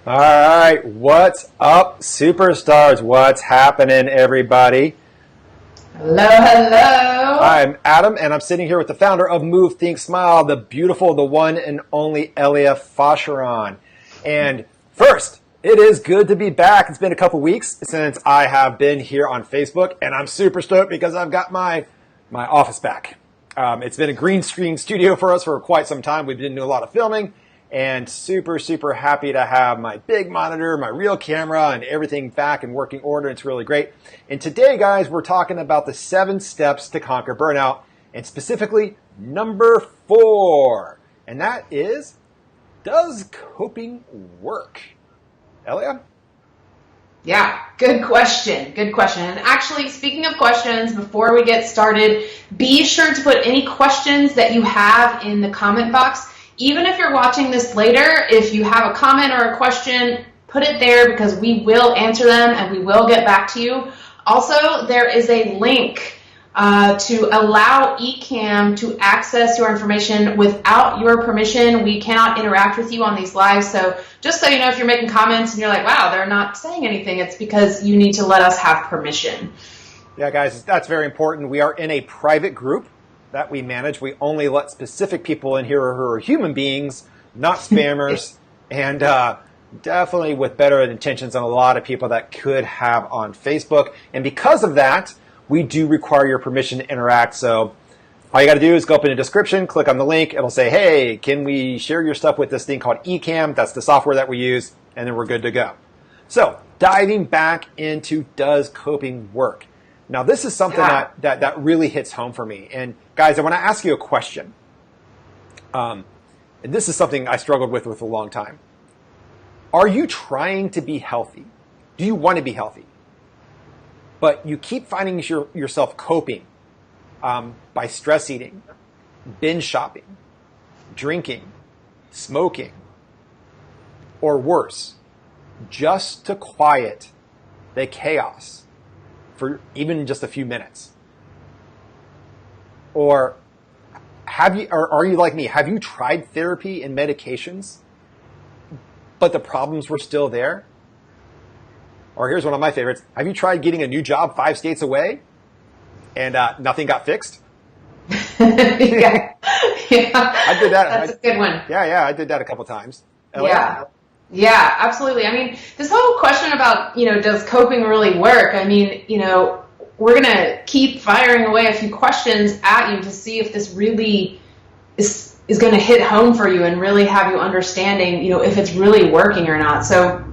All right, what's up, superstars? What's happening, everybody? Hello, hello. I'm Adam, and I'm sitting here with the founder of Move, Think, Smile, the beautiful, the one and only Eléa Fasharan. And first, it is good to be back. It's been a couple weeks since I have been here on Facebook, and I'm super stoked because I've got my office back. It's been a green screen studio for us for quite some time. We've been doing a lot of filming. And super, super happy to have my big monitor, my real camera, and everything back in working order. It's really great. And today, guys, we're talking about the 7 steps to conquer burnout, and specifically number 4. And that is, does coping work? Eléa? Yeah, good question. Good question. And actually, speaking of questions, before we get started, be sure to put any questions that you have in the comment box. Even if you're watching this later, if you have a comment or a question, put it there because we will answer them and we will get back to you. Also, there is a link to allow Ecamm to access your information without your permission. We cannot interact with you on these lives. So just so you know, if you're making comments and you're like, wow, they're not saying anything, it's because you need to let us have permission. Yeah, guys, that's very important. We are in a private group that we manage. We only let specific people in here who are human beings, not spammers, and definitely with better intentions than a lot of people that could have on Facebook. And because of that, we do require your permission to interact. So all you got to do is go up in the description, click on the link. It'll say, hey, can we share your stuff with this thing called Ecamm? That's the software that we use, and then we're good to go. So diving back into does coping work? Now, this is something that really hits home for me. And guys, I want to ask you a question. And this is something I struggled with a long time. Are you trying to be healthy? Do you want to be healthy? But you keep finding yourself coping by stress eating, binge shopping, drinking, smoking, or worse, just to quiet the chaos for even just a few minutes? Or are you like me? Have you tried therapy and medications, but the problems were still there? Or here's one of my favorites. Have you tried getting a new job 5 states away and nothing got fixed? yeah. I did that. That's a good one. Yeah, I did that a couple times. Yeah, absolutely. I mean, this whole question about, does coping really work? I mean, we're going to keep firing away a few questions at you to see if this really is going to hit home for you and really have you understanding, if it's really working or not. So,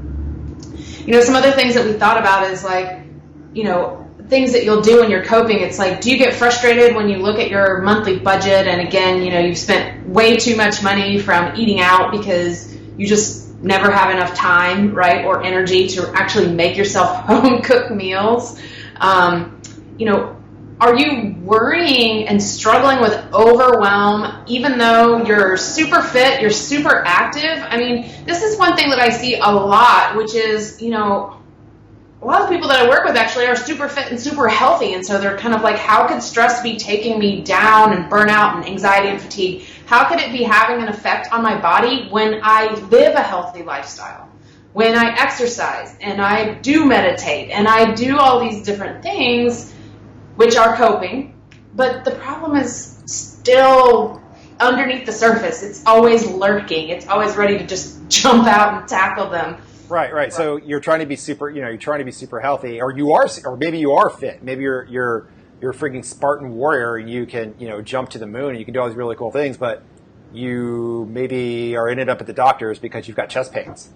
some other things that we thought about is like, things that you'll do when you're coping. It's like, do you get frustrated when you look at your monthly budget and again, you've spent way too much money from eating out because you just never have enough time, right, or energy to actually make yourself home cooked meals? Are you worrying and struggling with overwhelm even though you're super fit, you're super active? I mean, this is one thing that I see a lot, which is, a lot of people that I work with actually are super fit and super healthy. And so they're kind of like, how could stress be taking me down and burnout and anxiety and fatigue? How could it be having an effect on my body when I live a healthy lifestyle, when I exercise and I do meditate and I do all these different things, which are coping, but the problem is still underneath the surface. It's always lurking. It's always ready to just jump out and tackle them. Right. So you're trying to be super, you're trying to be super healthy, or you are, or maybe you are fit. Maybe you're a freaking Spartan warrior and you can, jump to the moon and you can do all these really cool things, but you maybe are ended up at the doctor's because you've got chest pains.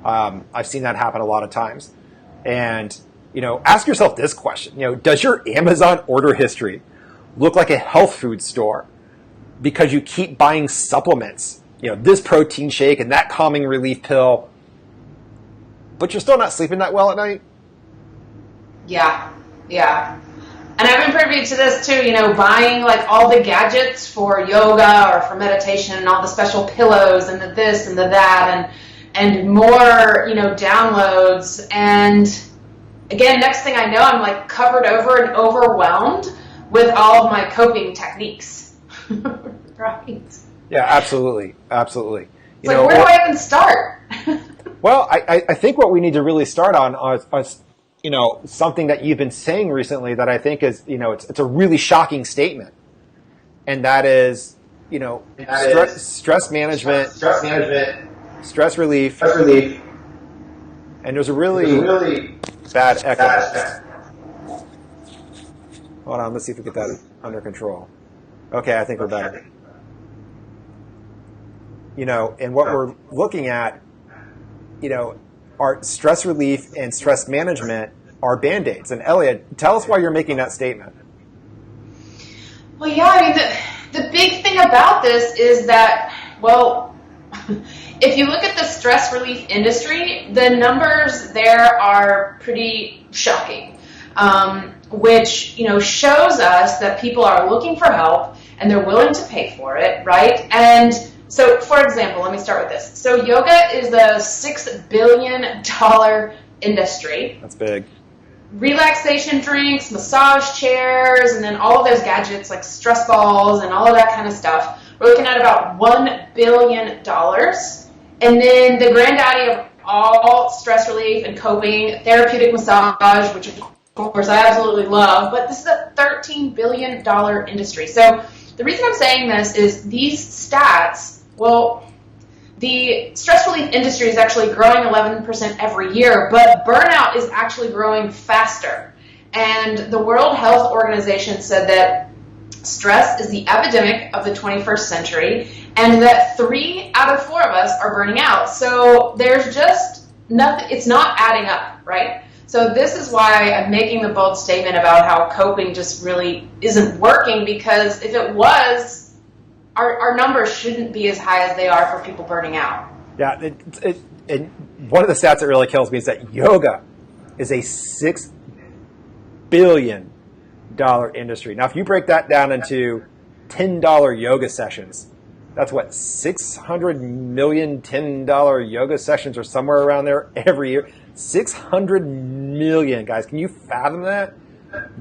I've seen that happen a lot of times. And, ask yourself this question, does your Amazon order history look like a health food store because you keep buying supplements, this protein shake and that calming relief pill, but you're still not sleeping that well at night? Yeah. And I've been privy to this too, buying like all the gadgets for yoga or for meditation and all the special pillows and the this and the that and more, downloads. And again, next thing I know, I'm like covered over and overwhelmed with all of my coping techniques. Right. Yeah, absolutely. It's like, where do I even start? Well, I think what we need to really start on is something that you've been saying recently that I think is, it's a really shocking statement. And that is, stress management, stress relief, and there's a really bad echo. Hold on, let's see if we get that under control. Okay, I think we're better. And what we're looking at, are stress relief and stress management are Band-Aids. And Eléa, tell us why you're making that statement. Well, yeah, I mean, the big thing about this is that, well, if you look at the stress relief industry, the numbers there are pretty shocking, which, shows us that people are looking for help and they're willing to pay for it, right? And so, for example, let me start with this. So yoga is a $6 billion industry. That's big. Relaxation drinks, massage chairs, and then all of those gadgets like stress balls and all of that kind of stuff. We're looking at about $1 billion. And then the granddaddy of all stress relief and coping, therapeutic massage, which of course I absolutely love, but this is a $13 billion industry. So the reason I'm saying this is these stats, well, the stress relief industry is actually growing 11% every year, but burnout is actually growing faster. And the World Health Organization said that stress is the epidemic of the 21st century, and that 3 out of 4 of us are burning out. So there's just nothing, it's not adding up, right? So this is why I'm making the bold statement about how coping just really isn't working, because if it was, our numbers shouldn't be as high as they are for people burning out. Yeah, and one of the stats that really kills me is that yoga is a $6 billion industry. Now, if you break that down into $10 yoga sessions, that's what, 600 million $10 yoga sessions or somewhere around there every year. 600 million, guys. Can you fathom that?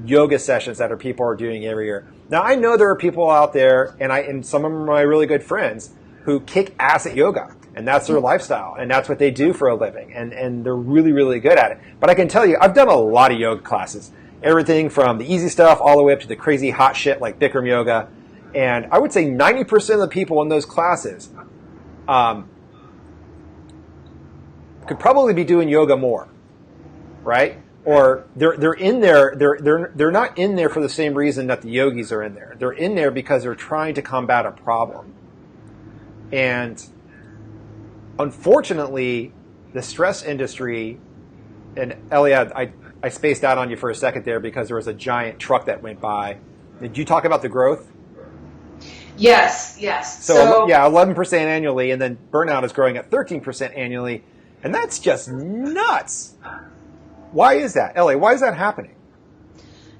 Yoga sessions that people are doing every year. Now, I know there are people out there, and some of them are my really good friends, who kick ass at yoga, and that's their lifestyle, and that's what they do for a living, and they're really, really good at it. But I can tell you, I've done a lot of yoga classes, everything from the easy stuff all the way up to the crazy hot shit like Bikram yoga, and I would say 90% of the people in those classes could probably be doing yoga more, right? Or they're in there, they're not in there for the same reason that the yogis are in there. They're in there because they're trying to combat a problem. And unfortunately, the stress industry, and Eléa, I spaced out on you for a second there because there was a giant truck that went by. Did you talk about the growth? Yes. So yeah, 11% annually, and then burnout is growing at 13% annually, and that's just nuts. Why is that? Eléa, why is that happening?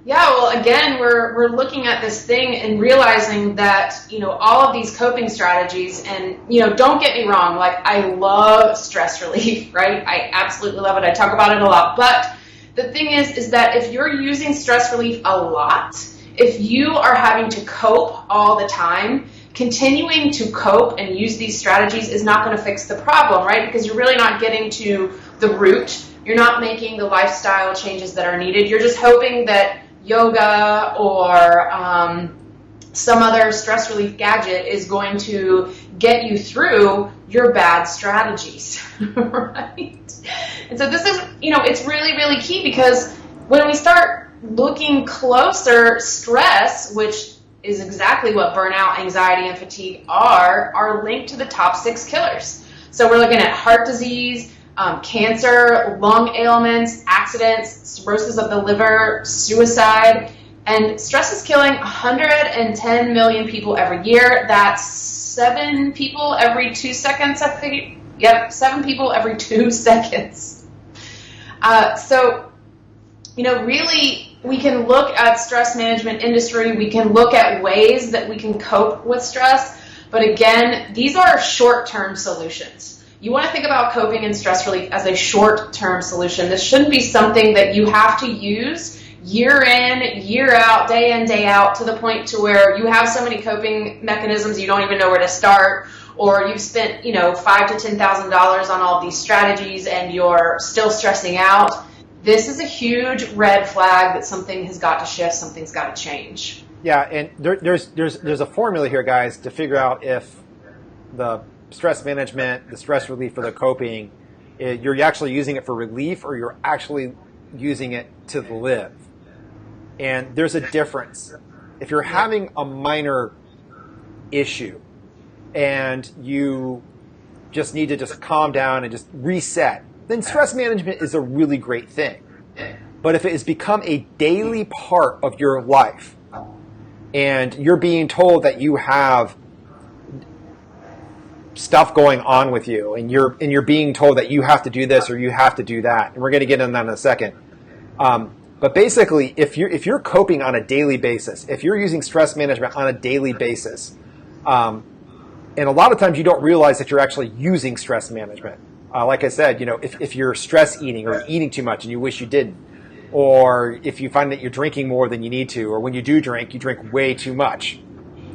Yeah, well, again, we're looking at this thing and realizing that, all of these coping strategies, and, don't get me wrong, like, I love stress relief, right? I absolutely love it. I talk about it a lot. But the thing is that if you're using stress relief a lot, if you are having to cope all the time, continuing to cope and use these strategies is not going to fix the problem, right? Because you're really not getting to the root. You're not making the lifestyle changes that are needed. You're just hoping that yoga or some other stress relief gadget is going to get you through your bad strategies, right? And so this is, it's really, really key, because when we start looking closer, stress, which is exactly what burnout, anxiety, and fatigue are linked to the top 6 killers. So we're looking at heart disease, cancer, lung ailments, accidents, cirrhosis of the liver, suicide, and stress is killing 110 million people every year. That's 7 people every 2 seconds, I think. Yep, 7 people every 2 seconds. So, really, we can look at stress management industry. We can look at ways that we can cope with stress. But again, these are short-term solutions. You want to think about coping and stress relief as a short-term solution. This shouldn't be something that you have to use year in, year out, day in, day out, to the point to where you have so many coping mechanisms you don't even know where to start, or you've spent, $5,000 to $10,000 on all these strategies and you're still stressing out, this is a huge red flag that something has got to shift, something's got to change. Yeah, and there's a formula here, guys, to figure out if the stress management, the stress relief, or the coping, you're actually using it for relief or you're actually using it to live. And there's a difference. If you're having a minor issue and you just need to just calm down and just reset, then stress management is a really great thing. But if it has become a daily part of your life and you're being told that you have stuff going on with you and you're being told that you have to do this or you have to do that, and we're going to get into that in a second. But basically, if you're coping on a daily basis, if you're using stress management on a daily basis, and a lot of times you don't realize that you're actually using stress management. Like I said, if you're stress eating or eating too much and you wish you didn't, or if you find that you're drinking more than you need to, or when you do drink, you drink way too much.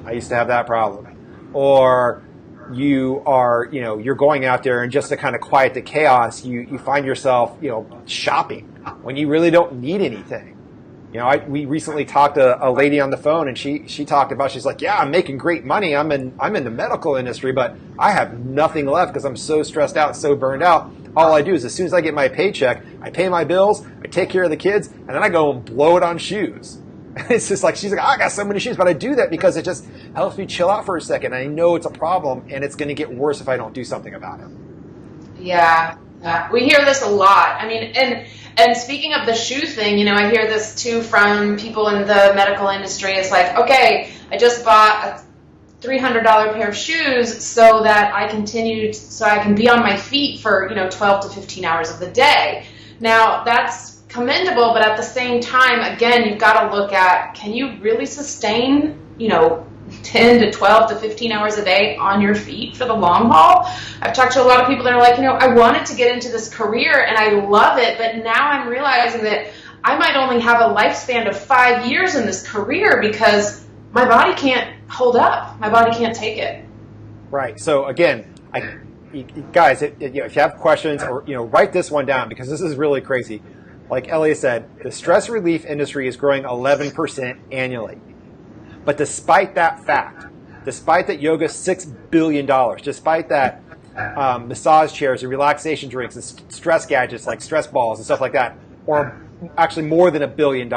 I used to have that problem. Or you are, you're going out there and just to kind of quiet the chaos, you find yourself, shopping when you really don't need anything. We recently talked to a lady on the phone, and she talked about, she's like, yeah, I'm making great money. I'm in the medical industry, but I have nothing left because I'm so stressed out, so burned out. All I do is as soon as I get my paycheck, I pay my bills, I take care of the kids, and then I go and blow it on shoes. It's just like, she's like, I got so many shoes, but I do that because it just helps me chill out for a second. I know it's a problem, and it's going to get worse if I don't do something about it. Yeah, we hear this a lot. I mean, and speaking of the shoe thing, I hear this too from people in the medical industry. It's like, okay, I just bought a $300 pair of shoes so that I can be on my feet for 12 to 15 hours of the day. Now that's commendable, but at the same time, again, you've got to look at, can you really sustain 10 to 12 to 15 hours a day on your feet for the long haul? I've talked to a lot of people that are like, I wanted to get into this career and I love it, but now I'm realizing that I might only have a lifespan of 5 years in this career because my body can't hold up. My body can't take it. Right. So again, guys, if you have questions, or write this one down because this is really crazy. Like Eléa said, the stress relief industry is growing 11% annually. But despite that fact, despite that yoga is $6 billion, despite that massage chairs and relaxation drinks and stress gadgets like stress balls and stuff like that, or actually more than $1 billion,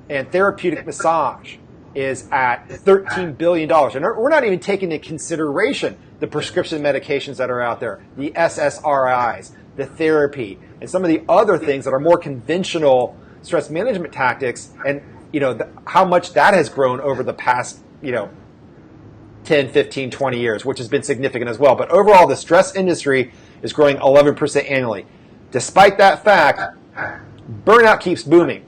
and therapeutic massage is at $13 billion. And we're not even taking into consideration the prescription medications that are out there, the SSRIs, the therapy, and some of the other things that are more conventional stress management tactics, and how much that has grown over the past 10, 15, 20 years, which has been significant as well. But overall, the stress industry is growing 11% annually. Despite that fact, burnout keeps booming.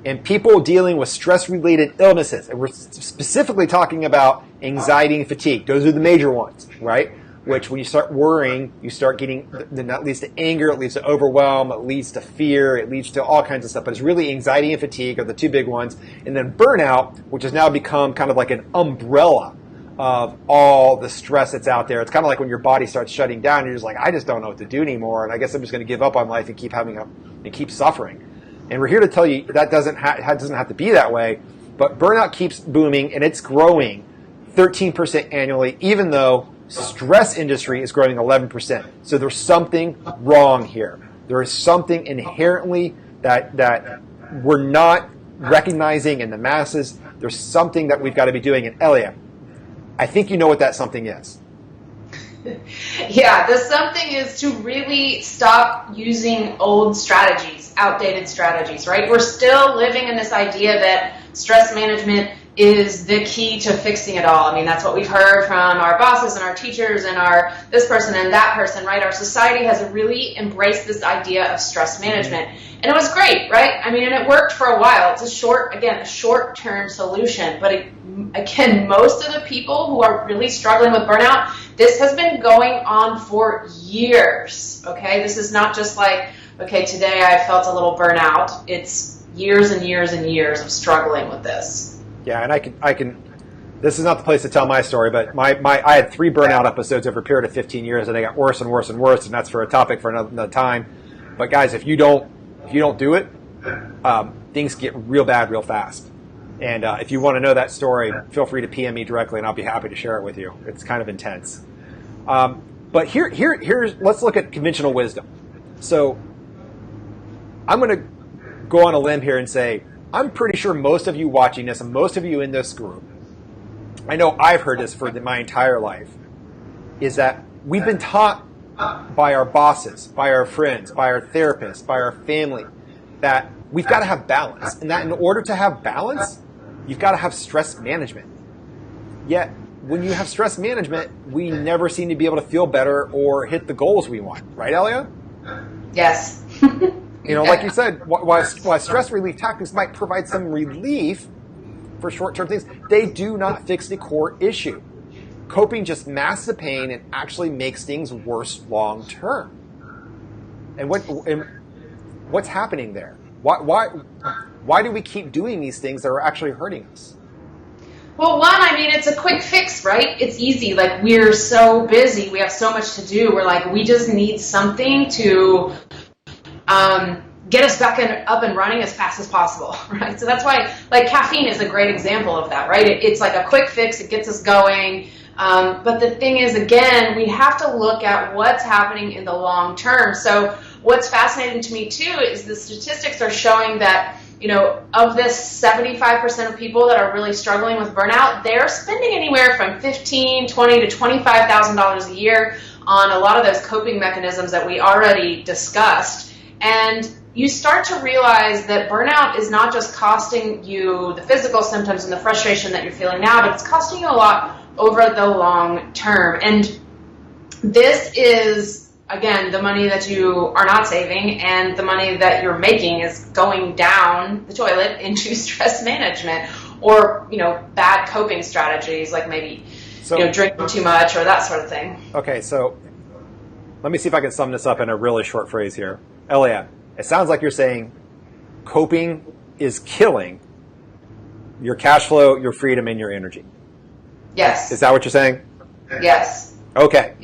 And people dealing with stress-related illnesses, and we're specifically talking about anxiety and fatigue. Those are the major ones, right? Which when you start worrying, you start getting, then that leads to anger, it leads to overwhelm, it leads to fear, it leads to all kinds of stuff. But it's really anxiety and fatigue are the two big ones. And then burnout, which has now become kind of like an umbrella of all the stress that's out there. It's kind of like when your body starts shutting down, you're just like, I just don't know what to do anymore, and I guess I'm just going to give up on life and keep suffering. And we're here to tell you that doesn't have to be that way. But burnout keeps booming, and it's growing 13% annually, even though stress industry is growing 11%. So there's something wrong here. There is something inherently that we're not recognizing in the masses. There's something that we've got to be doing. And Eléa, I think you know what that something is. Yeah, the something is to really stop using old strategies, outdated strategies, right? We're still living in this idea that stress management is the key to fixing it all. I mean, that's what we've heard from our bosses and our teachers and our this person and that person, right? Our society has really embraced this idea of stress management. And it was great, right? I mean, and it worked for a while. It's a short-term solution. But again, most of the people who are really struggling with burnout, this has been going on for years, okay? This is not just like, okay, today I felt a little burnout. It's years and years and years of struggling with this. Yeah, and I can This is not the place to tell my story, but I had 3 burnout episodes over a period of 15 years, and they got worse and worse and worse, and that's for a topic for another time. But guys, if you don't do it, things get real bad real fast. And if you want to know that story, feel free to PM me directly, and I'll be happy to share it with you. It's kind of intense. But here's let's look at conventional wisdom. So I'm going to go on a limb here and say, I'm pretty sure most of you watching this and most of you in this group, I know I've heard this for my entire life, is that we've been taught by our bosses, by our friends, by our therapists, by our family, that we've got to have balance. And that in order to have balance, you've got to have stress management. Yet, when you have stress management, we never seem to be able to feel better or hit the goals we want. Right, Eléa? Yes. Like you said, while stress relief tactics might provide some relief for short-term things, they do not fix the core issue. Coping just masks the pain and actually makes things worse long-term. And what's happening there? Why do we keep doing these things that are actually hurting us? Well, one, it's a quick fix, right? It's easy. Like, we're so busy. We have so much to do. We're like, we just need something to get us back up and running as fast as possible, right? So that's why, like, caffeine is a great example of that, right? It's like a quick fix. It gets us going. But the thing is, again, we have to look at what's happening in the long term. So what's fascinating to me, too, is the statistics are showing that, of this 75% of people that are really struggling with burnout, they're spending anywhere from $15,000, $20,000 to $25,000 a year on a lot of those coping mechanisms that we already discussed. And you start to realize that burnout is not just costing you the physical symptoms and the frustration that you're feeling now, but it's costing you a lot over the long term. And this is, again, the money that you are not saving, and the money that you're making is going down the toilet into stress management or, bad coping strategies, like maybe, drinking too much or that sort of thing. Okay, so let me see if I can sum this up in a really short phrase here. Eléa, it sounds like you're saying coping is killing your cash flow, your freedom, and your energy. Yes. Is that what you're saying? Yes. Okay.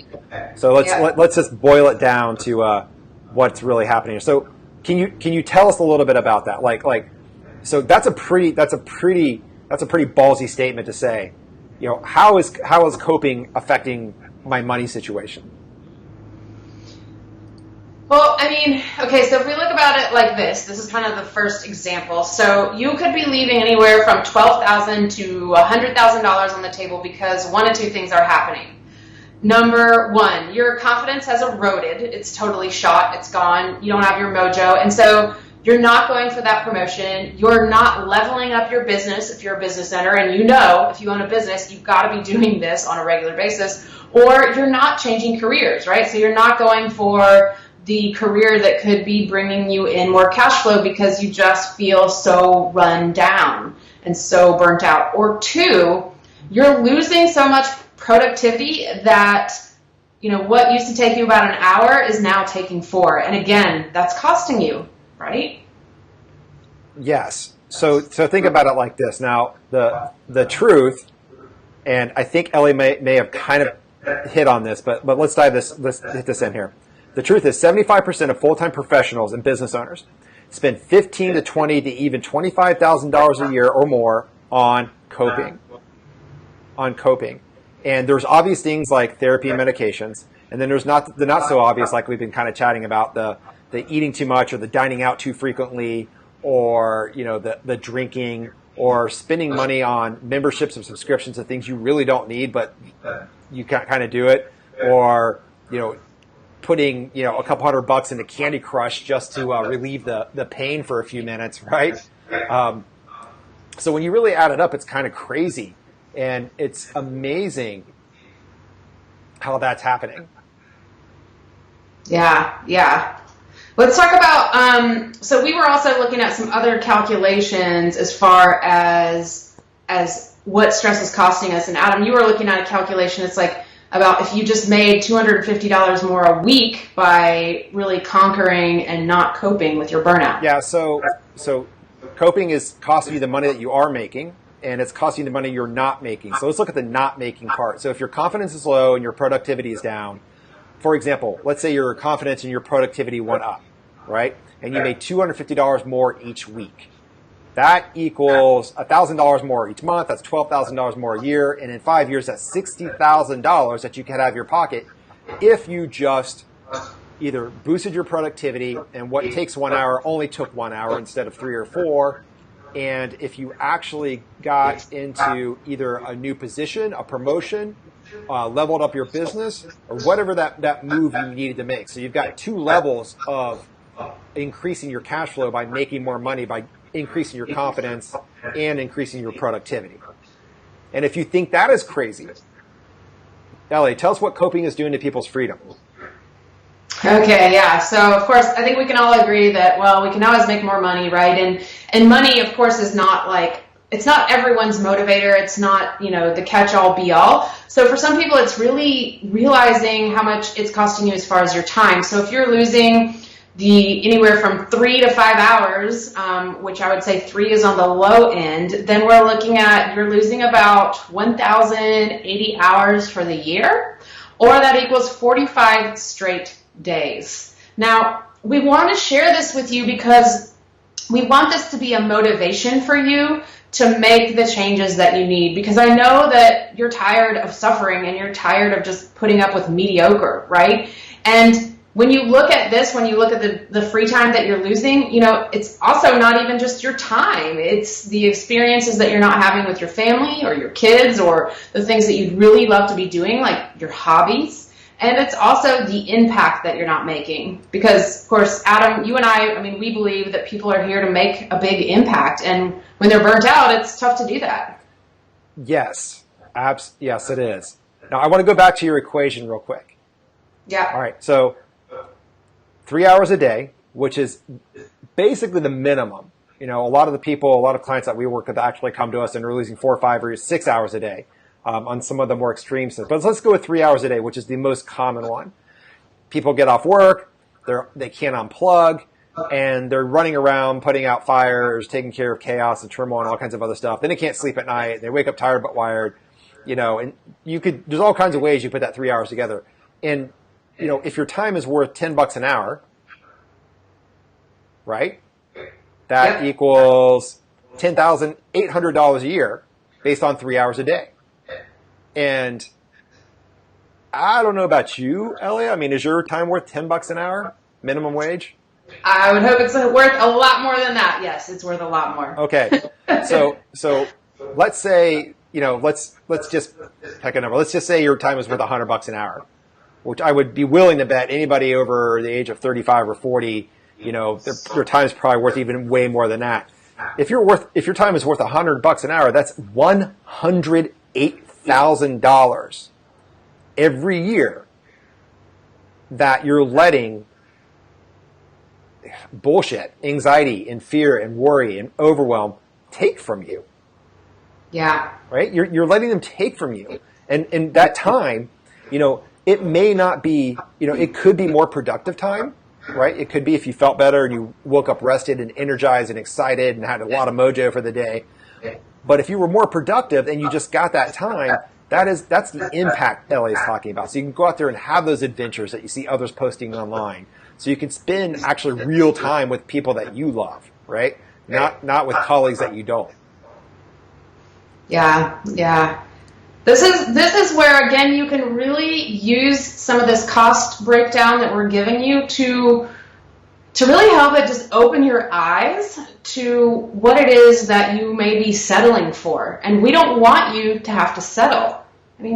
So let's just boil it down to what's really happening here. So can you tell us a little bit about that? So that's a pretty ballsy statement to say. How is coping affecting my money situation? Well, okay, so if we look about it like this is kind of the first example. So you could be leaving anywhere from $12,000 to $100,000 on the table because one of two things are happening. Number one, your confidence has eroded. It's totally shot. It's gone. You don't have your mojo. And so you're not going for that promotion. You're not leveling up your business if you're a business owner. And if you own a business, you've got to be doing this on a regular basis. Or you're not changing careers, right? So you're not going for the career that could be bringing you in more cash flow because you just feel so run down and so burnt out. Or two, you're losing so much productivity that, what used to take you about an hour is now taking 4. And again, that's costing you, right? Yes. So think about it like this. Now, the truth, and I think Ellie may have kind of hit on this, but let's hit this in here. The truth is 75% of full-time professionals and business owners spend $15,000 to $20,000 to even $25,000 a year or more on coping. And there's obvious things like therapy and medications, and then there's the not so obvious, like we've been kind of chatting about, the eating too much or the dining out too frequently, or the drinking, or spending money on memberships and subscriptions to things you really don't need, but you kind of do it, or putting a couple $100 into Candy Crush just to relieve the pain for a few minutes, right? So when you really add it up, it's kind of crazy. And it's amazing how that's happening. Yeah. Let's talk about, so we were also looking at some other calculations as far as what stress is costing us. And Adam, you were looking at a calculation. It's like about if you just made $250 more a week by really conquering and not coping with your burnout. Yeah, so coping is costing you the money that you are making. and it's costing you the money you're not making. So let's look at the not making part. So if your confidence is low and your productivity is down, for example, let's say your confidence and your productivity went up, right? And you made $250 more each week. That equals $1,000 more each month. That's $12,000 more a year. And in 5 years, that's $60,000 that you could have in your pocket if you just either boosted your productivity and what takes 1 hour only took 1 hour instead of 3 or 4. And if you actually got into either a new position, a promotion, leveled up your business, or whatever that move you needed to make. So you've got 2 levels of increasing your cash flow by making more money, by increasing your confidence and increasing your productivity. And if you think that is crazy, Eléa, tell us what coping is doing to people's freedom. Okay, yeah. So, of course, I think we can all agree that, well, we can always make more money, right? And money, of course, is not like, it's not everyone's motivator. It's not, the catch-all be-all. So for some people, it's really realizing how much it's costing you as far as your time. So if you're losing anywhere from 3 to 5 hours, which I would say 3 is on the low end, then we're looking at you're losing about 1,080 hours for the year, or that equals 45 straight days. Now, we want to share this with you because we want this to be a motivation for you to make the changes that you need, because I know that you're tired of suffering and you're tired of just putting up with mediocre, right? And when you look at this, when you look at the free time that you're losing, it's also not even just your time. It's the experiences that you're not having with your family or your kids, or the things that you'd really love to be doing, like your hobbies. And it's also the impact that you're not making. Because, of course, Adam, you and I we believe that people are here to make a big impact. And when they're burnt out, it's tough to do that. Yes. Yes, it is. Now, I want to go back to your equation real quick. Yeah. All right. So 3 hours a day, which is basically the minimum. A lot of clients that we work with actually come to us and are losing 4 or 5 or 6 hours a day on some of the more extreme stuff. But let's go with 3 hours a day, which is the most common one. People get off work, they can't unplug, and they're running around, putting out fires, taking care of chaos and turmoil and all kinds of other stuff. Then they can't sleep at night. They wake up tired but wired. And there's all kinds of ways you put that 3 hours together. And if your time is worth $10 an hour, right? That equals $10,800 a year based on 3 hours a day. And I don't know about you, Eléa. Is your time worth $10 an hour, minimum wage? I would hope it's worth a lot more than that. Yes, it's worth a lot more. Okay. So let's say, let's just pick a number. Let's just say your time is worth $100 an hour, which I would be willing to bet anybody over the age of 35 or 40, their time is probably worth even way more than that. If your time is worth $100 an hour, that's $108,000 every year that you're letting bullshit, anxiety, and fear, and worry, and overwhelm take from you. Yeah. Right? You're letting them take from you. And that time, it may not be, it could be more productive time, right? It could be if you felt better and you woke up rested and energized and excited and had a lot of mojo for the day. But if you were more productive and you just got that time, that's the impact Eléa is talking about. So you can go out there and have those adventures that you see others posting online. So you can spend actually real time with people that you love, right? Not with colleagues that you don't. Yeah. This is where, again, you can really use some of this cost breakdown that we're giving you to really help it just open your eyes to what it is that you may be settling for. And we don't want you to have to settle.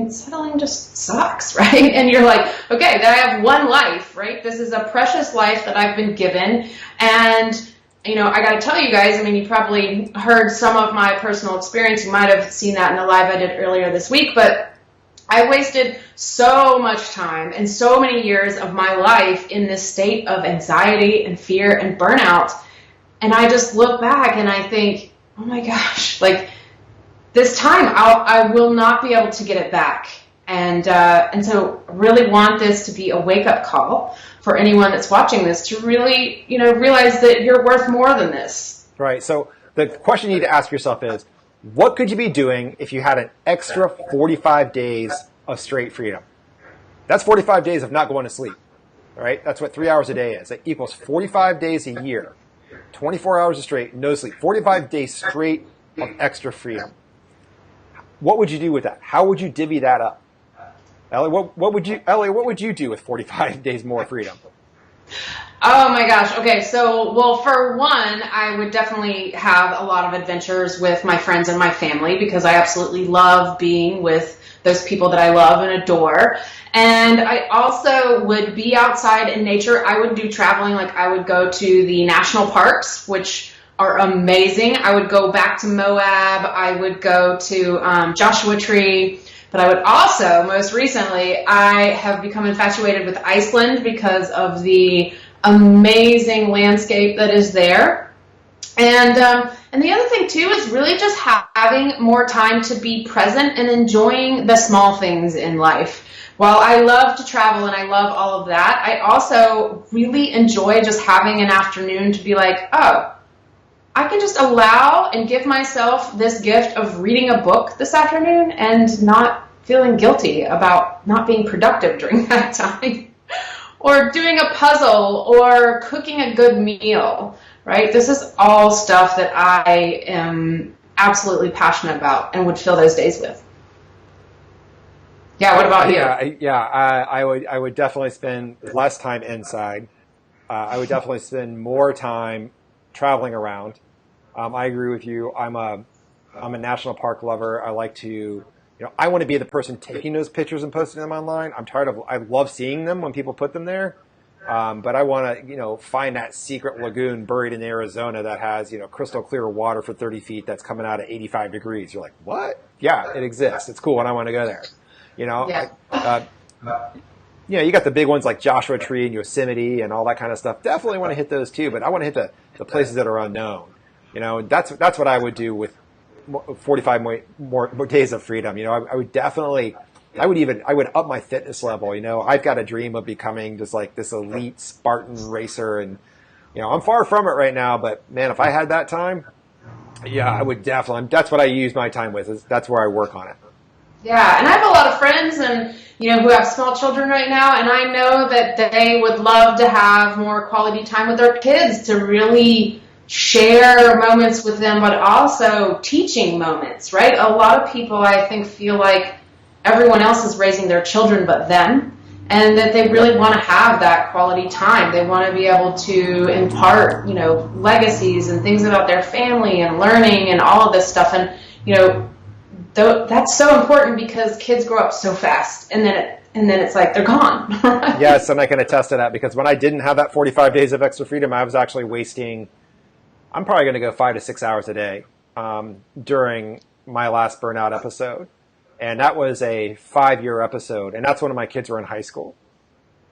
Settling just sucks, right? And you're like, okay, then I have one life, right? This is a precious life that I've been given. And I got to tell you guys, you probably heard some of my personal experience. You might have seen that in the live I did earlier this week, but I wasted so much time and so many years of my life in this state of anxiety and fear and burnout. And I just look back and I think, oh my gosh, this time I will not be able to get it back. And so I really want this to be a wake-up call for anyone that's watching this to really, realize that you're worth more than this. Right. So the question you need to ask yourself is, What could you be doing if you had an extra 45 days of straight freedom? That's 45 days of not going to sleep, all right? That's what 3 hours a day is. That equals 45 days a year, 24 hours straight, no sleep, 45 days straight of extra freedom. What would you do with that? How would you divvy that up? Ellie, what would you do with 45 days more freedom? Oh my gosh. Okay. So, well, for one, I would definitely have a lot of adventures with my friends and my family because I absolutely love being with those people that I love and adore. And I also would be outside in nature. I would do traveling. Like I would go to the national parks, which are amazing. I would go back to Moab. I would go to Joshua Tree. But I would also, most recently, I have become infatuated with Iceland because of the amazing landscape that is there. And the other thing, too, is really just having more time to be present and enjoying the small things in life. While I love to travel and I love all of that, I also really enjoy just having an afternoon to be like, oh, I can just allow and give myself this gift of reading a book this afternoon and not feeling guilty about not being productive during that time. Or doing a puzzle or cooking a good meal, right? This is all stuff that I am absolutely passionate about and would fill those days with. Yeah, what about you? I would definitely spend less time inside. I would definitely spend more time traveling around. I agree with you. I'm a national park lover. I like to, I want to be the person taking those pictures and posting them online. I love seeing them when people put them there. But I want to, find that secret lagoon buried in Arizona that has, crystal clear water for 30 feet that's coming out at 85 degrees. You're like, what? Yeah, it exists. It's cool and I want to go there. Yeah. You got the big ones like Joshua Tree and Yosemite and all that kind of stuff. Definitely want to hit those too, but I want to hit the places that are unknown. That's what I would do with 45 more days of freedom. I would definitely, I would up my fitness level. I've got a dream of becoming just like this elite Spartan racer, and I'm far from it right now. But man, if I had that time, yeah, I would definitely. That's what I use my time with. That's where I work on it. Yeah, and I have a lot of friends and who have small children right now, and I know that they would love to have more quality time with their kids to really share moments with them, but also teaching moments, right? A lot of people, I think, feel like everyone else is raising their children but them, and that they really want to have that quality time. They want to be able to impart, legacies and things about their family and learning and all of this stuff. And, that's so important because kids grow up so fast, and then it's like they're gone. Right? Yes, and I can attest to that because when I didn't have that 45 days of extra freedom, I was actually wasting, I'm probably going to go 5 to 6 hours a day during my last Burnout episode. And that was a 5-year episode. And that's when my kids were in high school.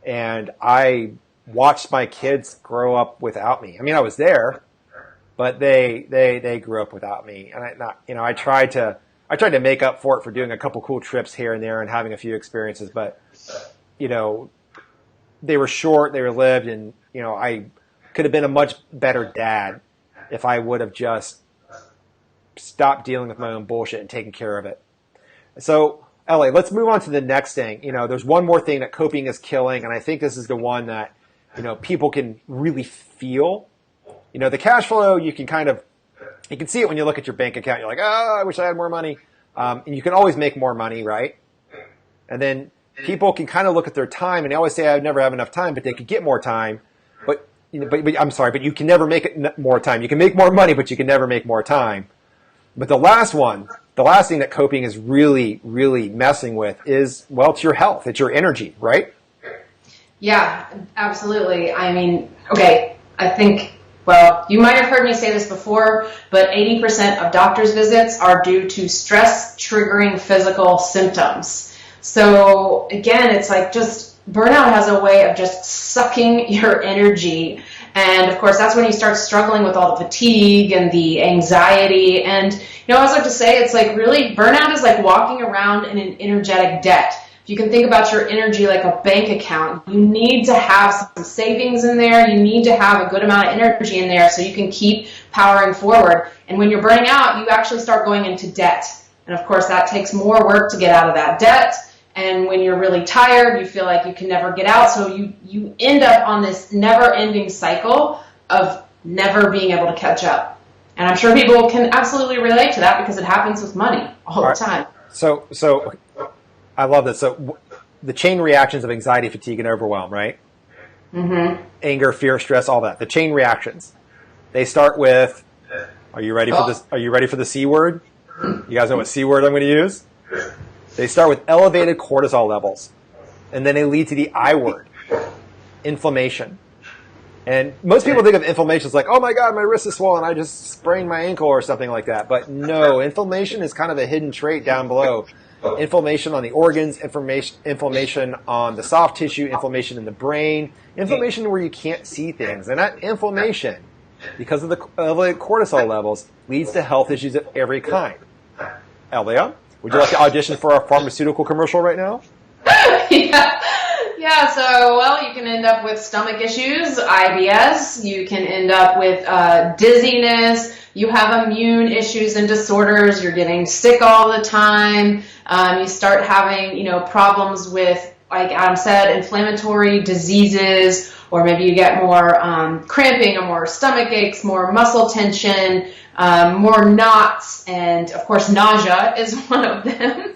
And I watched my kids grow up without me. I mean, I was there, but they grew up without me. And I tried to make up for it for doing a couple cool trips here and there and having a few experiences. But, they were short, they were lived. And, I could have been a much better dad if I would have just stopped dealing with my own bullshit and taken care of it. So, Eléa, let's move on to the next thing. There's one more thing that coping is killing, and I think this is the one that, people can really feel. The cash flow, you can see it when you look at your bank account. You're like, oh, I wish I had more money. And you can always make more money, right? And then people can kind of look at their time, and they always say, I would never have enough time, but they could get more time. But I'm sorry, but you can never make it more time. You can make more money, but you can never make more time. But the last thing that coping is really, really messing with is, well, it's your health. It's your energy, right? Yeah, absolutely. I mean, okay, I think, well, you might have heard me say this before, but 80% of doctor's visits are due to stress-triggering physical symptoms. So, again, it's like burnout has a way of just sucking your energy. And, of course, that's when you start struggling with all the fatigue and the anxiety. And, I always like to say it's like really burnout is like walking around in an energetic debt. if you can think about your energy like a bank account, you need to have some savings in there. You need to have a good amount of energy in there so you can keep powering forward. And when you're burning out, you actually start going into debt. And of course, that takes more work to get out of that debt. And when you're really tired, you feel like you can never get out. So you end up on this never-ending cycle of never being able to catch up. And I'm sure people can absolutely relate to that because it happens with money all the time. So I love this. So the chain reactions of anxiety, fatigue, and overwhelm, right? Mm-hmm. Anger, fear, stress, all that. The chain reactions. They start with, are you ready for this? Are you ready for the C word? You guys know what C word I'm going to use? They start with elevated cortisol levels, and then they lead to the I word, inflammation. And most people think of inflammation as like, oh my God, my wrist is swollen, I just sprained my ankle or something like that. But no, inflammation is kind of a hidden trait down below. Inflammation on the organs, inflammation on the soft tissue, inflammation in the brain, inflammation where you can't see things. And that inflammation, because of the elevated cortisol levels, leads to health issues of every kind. Eléa, would you like to audition for our pharmaceutical commercial right now? Yeah, so, well, you can end up with stomach issues, IBS. You can end up with dizziness. You have immune issues and disorders. You're getting sick all the time. You start having, problems with, like Adam said, inflammatory diseases, or maybe you get more cramping or more stomach aches, more muscle tension, more knots, and of course nausea is one of them.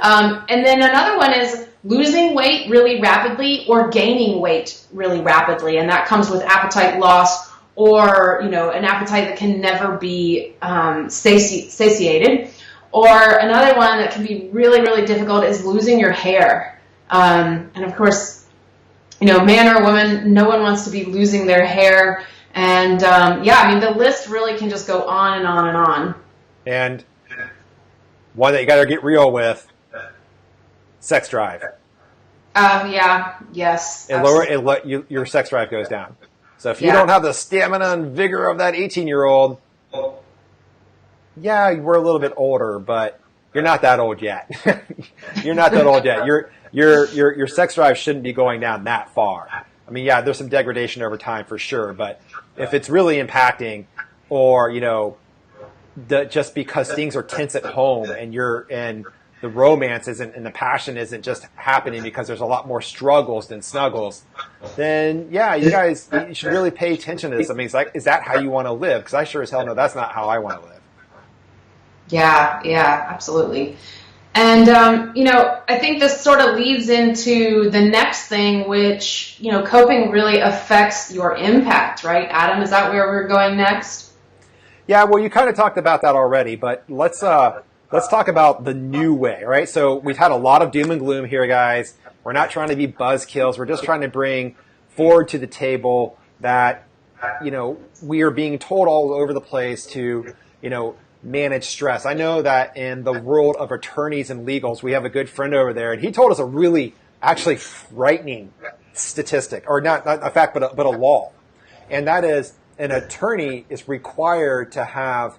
And then another one is losing weight really rapidly or gaining weight really rapidly, and that comes with appetite loss or an appetite that can never be satiated. Or another one that can be really, really difficult is losing your hair. And of course, man or woman, no one wants to be losing their hair. And the list really can just go on and on and on. And one that you got to get real with, sex drive. Yes. Your sex drive goes down. So if you don't have the stamina and vigor of that 18-year-old, we're a little bit older, but you're not that old yet. You're not that old yet. Your sex drive shouldn't be going down that far. I mean, there's some degradation over time for sure, but if it's really impacting, or just because things are tense at home and the romance isn't and the passion isn't just happening because there's a lot more struggles than snuggles, then you should really pay attention to this. I mean, it's like, is that how you want to live? Because I sure as hell know that's not how I want to live. Yeah, absolutely. And, I think this sort of leads into the next thing, which, coping really affects your impact, right? Adam, is that where we're going next? Yeah, well, you kind of talked about that already, but let's talk about the new way, right? So we've had a lot of doom and gloom here, guys. We're not trying to be buzzkills. We're just trying to bring forward to the table that, we are being told all over the place to, manage stress. I know that in the world of attorneys and legals, we have a good friend over there, and he told us a really actually frightening statistic, or not a fact, but a law. And that is, an attorney is required to have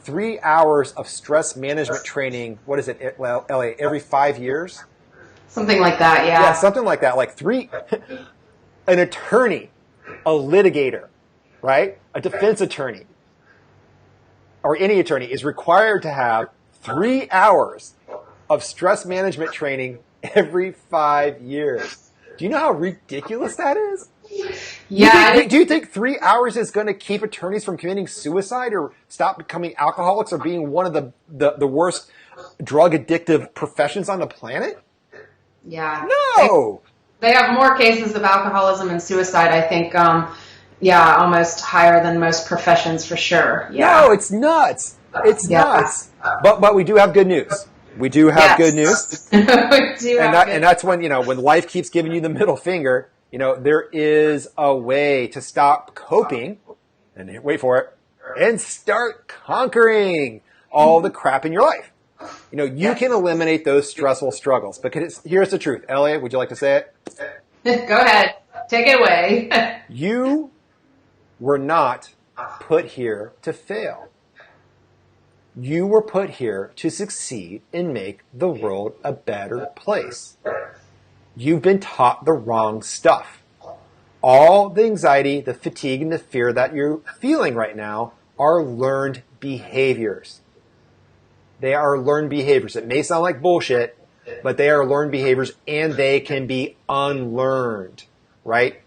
3 hours of stress management training. What is it, Eléa, every 5 years? Something like that, yeah. Yeah, something like that. An attorney, a litigator, right? A defense attorney, or any attorney is required to have 3 hours of stress management training every 5 years. Do you know how ridiculous that is? Yeah. Do you think 3 hours is going to keep attorneys from committing suicide or stop becoming alcoholics or being one of the worst drug addictive professions on the planet? Yeah. No. They have more cases of alcoholism and suicide, I think. Almost higher than most professions for sure. Yeah. No, it's nuts. It's nuts. But we do have good news. We do have good news. We do and that's when, when life keeps giving you the middle finger, there is a way to stop coping, and wait for it, and start conquering all the crap in your life. You can eliminate those stressful struggles. Because here's the truth. Eléa, would you like to say it? Go ahead. Take it away. You were not put here to fail. You were put here to succeed and make the world a better place. You've been taught the wrong stuff. All the anxiety, the fatigue, and the fear that you're feeling right now are learned behaviors. They are learned behaviors. It may sound like bullshit, but they are learned behaviors, and they can be unlearned, right?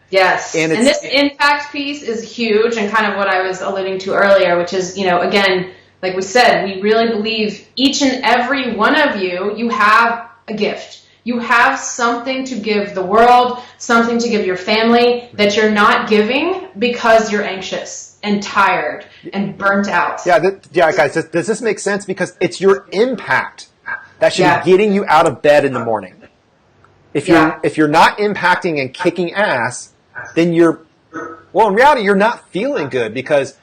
Yes. And this impact piece is huge, and kind of what I was alluding to earlier, which is, again, like we said, we really believe each and every one of you have a gift. You have something to give the world, something to give your family that you're not giving because you're anxious and tired and burnt out. Yeah, guys, does this make sense? Because it's your impact that should be getting you out of bed in the morning. If you're not impacting and kicking ass, then in reality, you're not feeling good, because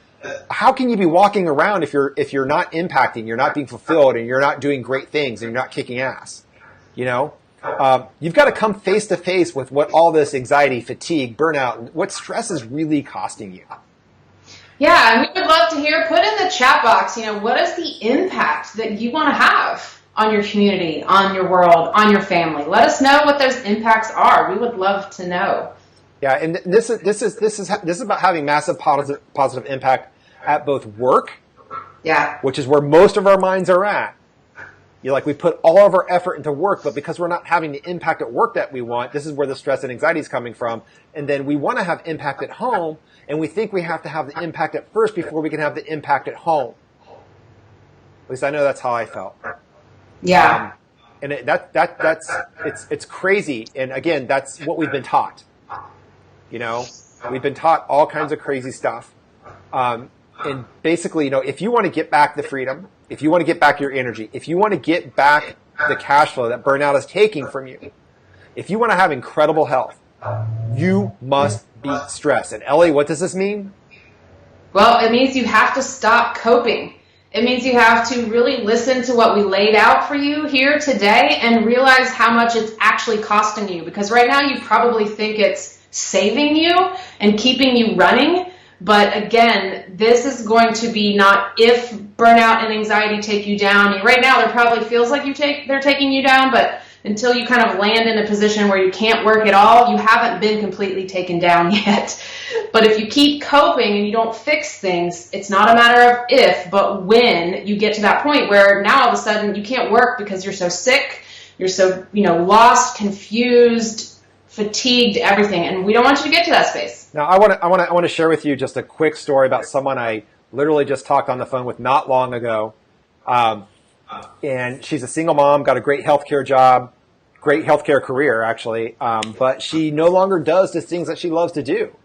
how can you be walking around if you're not impacting, you're not being fulfilled, and you're not doing great things, and you're not kicking ass? You've got to come face to face with what all this anxiety, fatigue, burnout, and what stress is really costing you. Yeah, and we would love to hear, put in the chat box, what is the impact that you want to have on your community, on your world, on your family? Let us know what those impacts are. We would love to know. Yeah, and this is about having massive positive impact at both work, which is where most of our minds are at. We put all of our effort into work, but because we're not having the impact at work that we want, this is where the stress and anxiety is coming from. And then we want to have impact at home, and we think we have to have the impact at first before we can have the impact at home. At least I know that's how I felt. Yeah. And it's crazy. And again, that's what we've been taught. We've been taught all kinds of crazy stuff. And basically, if you want to get back the freedom, if you want to get back your energy, if you want to get back the cash flow that burnout is taking from you, if you want to have incredible health, you must beat stress. And Ellie, what does this mean? Well, it means you have to stop coping. It means you have to really listen to what we laid out for you here today and realize how much it's actually costing you. Because right now you probably think it's saving you and keeping you running. But again, this is going to be not if burnout and anxiety take you down. Right now, there probably feels like they're taking you down, but until you kind of land in a position where you can't work at all, you haven't been completely taken down yet. But if you keep coping and you don't fix things, it's not a matter of if, but when you get to that point where now all of a sudden you can't work because you're so sick, you're so lost, confused, fatigued, everything, and we don't want you to get to that space. Now, I want to share with you just a quick story about someone I literally just talked on the phone with not long ago. And she's a single mom, got a great healthcare job, great healthcare career, actually. But she no longer does the things that she loves to do.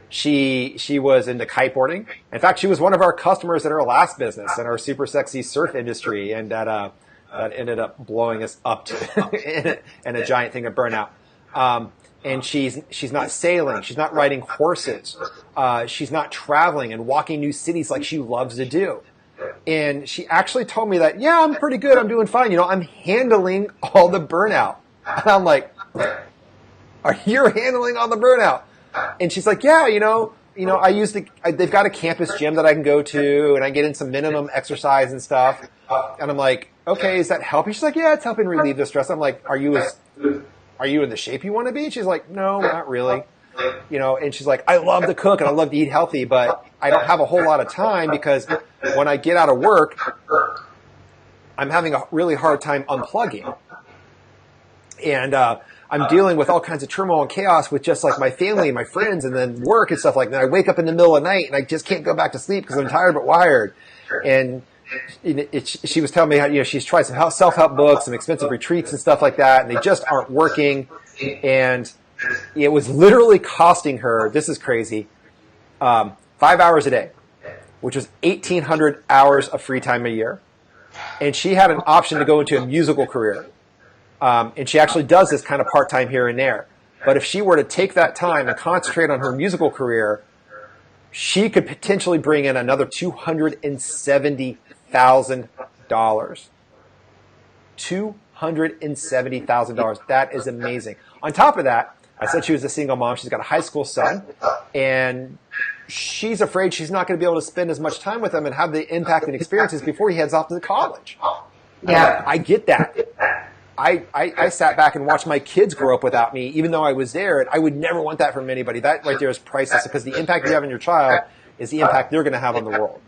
She was into kiteboarding. In fact, she was one of our customers at our last business in our super sexy surf industry, and that ended up blowing us up in a giant thing of burnout. And she's not sailing, she's not riding horses, she's not traveling and walking new cities like she loves to do. And she actually told me that, yeah, I'm pretty good, I'm doing fine, I'm handling all the burnout. And I'm like, are you handling all the burnout? And she's like, yeah, they've got a campus gym that I can go to, and I get in some minimum exercise and stuff. And I'm like, okay, is that helping? She's like, yeah, it's helping relieve the stress. I'm like, are you in the shape you want to be? She's like, no, not really. And she's like, I love to cook and I love to eat healthy, but I don't have a whole lot of time because when I get out of work, I'm having a really hard time unplugging. And I'm dealing with all kinds of turmoil and chaos with just like my family and my friends and then work and stuff like that. I wake up in the middle of the night and I just can't go back to sleep because I'm tired but wired. And she was telling me how, she's tried some self-help books, some expensive retreats and stuff like that, and they just aren't working. And it was literally costing her, this is crazy, 5 hours a day, which was 1,800 hours of free time a year. And she had an option to go into a musical career. And she actually does this kind of part-time here and there. But if she were to take that time and concentrate on her musical career, she could potentially bring in another $270,000. $270,000. That is amazing. On top of that, I said she was a single mom. She's got a high school son, and she's afraid she's not going to be able to spend as much time with him and have the impact and experiences before he heads off to college. Yeah. I get that. I sat back and watched my kids grow up without me, even though I was there, and I would never want that from anybody. That right there is priceless, because the impact you have on your child is the impact they're going to have on the world.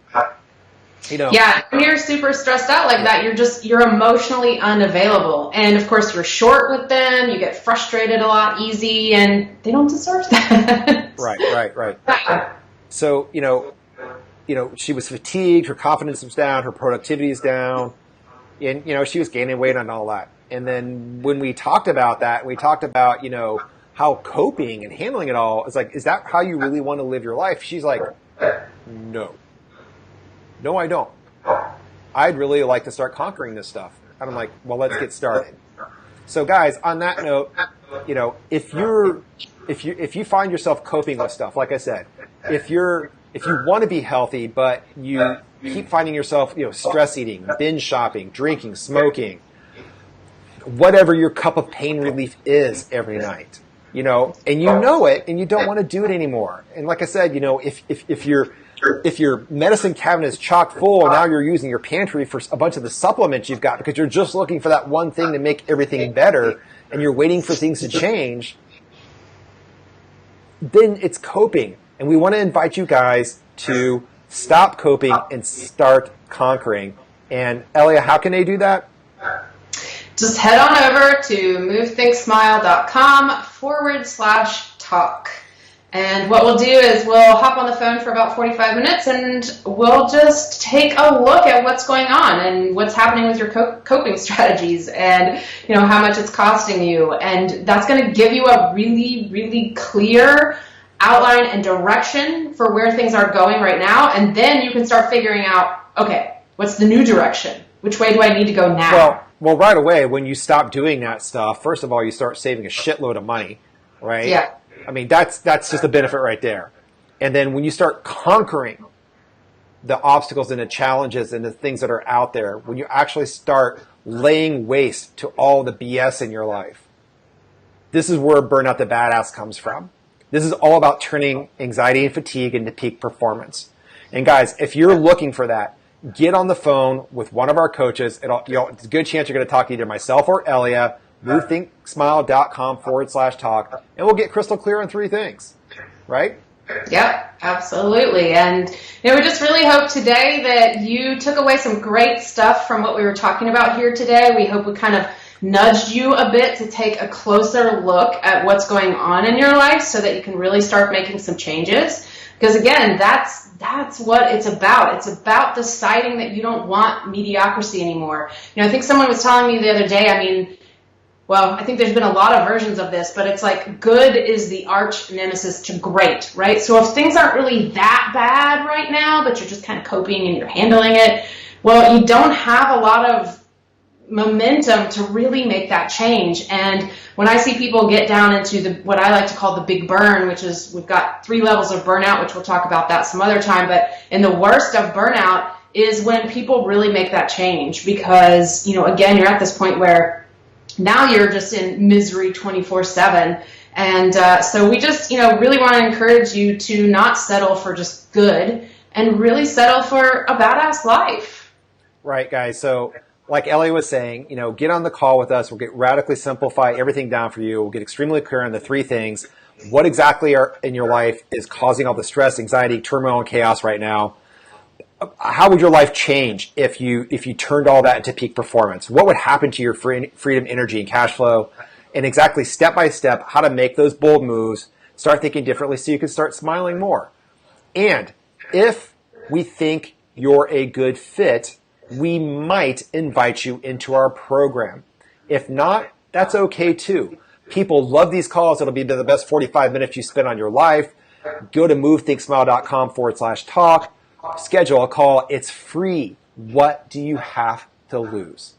You know. Yeah, when you're super stressed out like that, you're emotionally unavailable. And of course you're short with them, you get frustrated a lot easy, and they don't deserve that. Right. So, you know, she was fatigued, her confidence was down, her productivity is down, and, you know, she was gaining weight and all that. And then when we talked about that, we talked about, you know, how coping and handling it all is like, is that how you really want to live your life? She's like, no, I don't. I'd really like to start conquering this stuff. And I'm like, well, let's get started. So guys, on that note, you know, if you find yourself coping with stuff, like I said, if you want to be healthy, but you keep finding yourself, you know, stress eating, binge shopping, drinking, smoking, whatever your cup of pain relief is every night, you know, and you know it, and you don't want to do it anymore. And like I said, you know, if your medicine cabinet is chock full, and now you're using your pantry for a bunch of the supplements you've got because you're just looking for that one thing to make everything better, and you're waiting for things to change, then it's coping. And we want to invite you guys to stop coping and start conquering. And Eléa, how can they do that? Just head on over to movethinkSmile.com/talk. And what we'll do is we'll hop on the phone for about 45 minutes, and we'll just take a look at what's going on and what's happening with your coping strategies, and, you know, how much it's costing you. And that's going to give you a really, really clear outline and direction for where things are going right now. And then you can start figuring out, okay, what's the new direction? Which way do I need to go now? Well, right away, when you stop doing that stuff, first of all, you start saving a shitload of money, right? Yeah. I mean, that's just a benefit right there. And then when you start conquering the obstacles and the challenges and the things that are out there, when you actually start laying waste to all the BS in your life, this is where Burnout the Badass comes from. This is all about turning anxiety and fatigue into peak performance. And guys, if you're looking for that, get on the phone with one of our coaches. It's a good chance you're going to talk to either myself or Eléa. movethinkSmile.com/talk, and we'll get crystal clear on 3 things, right? Yep, absolutely. And, you know, we just really hope today that you took away some great stuff from what we were talking about here today. We hope we kind of nudged you a bit to take a closer look at what's going on in your life so that you can really start making some changes. Because again, that's what it's about. It's about deciding that you don't want mediocrity anymore. You know, I think someone was telling me the other day, I mean, well, I think there's been a lot of versions of this, but it's like good is the arch nemesis to great, right? So if things aren't really that bad right now, but you're just kind of coping and you're handling it, well, you don't have a lot of momentum to really make that change. And when I see people get down into what I like to call the big burn, which is we've got 3 levels of burnout, which we'll talk about that some other time, but in the worst of burnout is when people really make that change because, you know, again, you're at this point where now you're just in misery 24/7. And so we just, you know, really want to encourage you to not settle for just good and really settle for a badass life. Right, guys. So like Eléa was saying, you know, get on the call with us. We'll get radically simplify everything down for you. We'll get extremely clear on the 3 things. What exactly in your life is causing all the stress, anxiety, turmoil, and chaos right now? How would your life change if you turned all that into peak performance? What would happen to your freedom, energy, and cash flow? And exactly step by step, how to make those bold moves, start thinking differently so you can start smiling more. And if we think you're a good fit, we might invite you into our program. If not, that's okay too. People love these calls. It'll be the best 45 minutes you spend on your life. Go to movethinkSmile.com/talk. Schedule a call. It's free. What do you have to lose?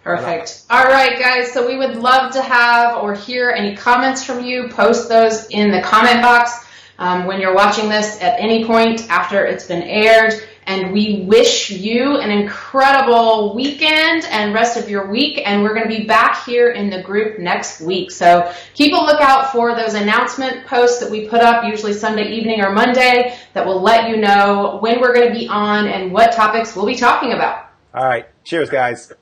Perfect. All right, guys. So we would love to have or hear any comments from you. Post those in the comment box when you're watching this at any point after it's been aired. And we wish you an incredible weekend and rest of your week. And we're going to be back here in the group next week. So keep a lookout for those announcement posts that we put up, usually Sunday evening or Monday, that will let you know when we're going to be on and what topics we'll be talking about. All right. Cheers, guys.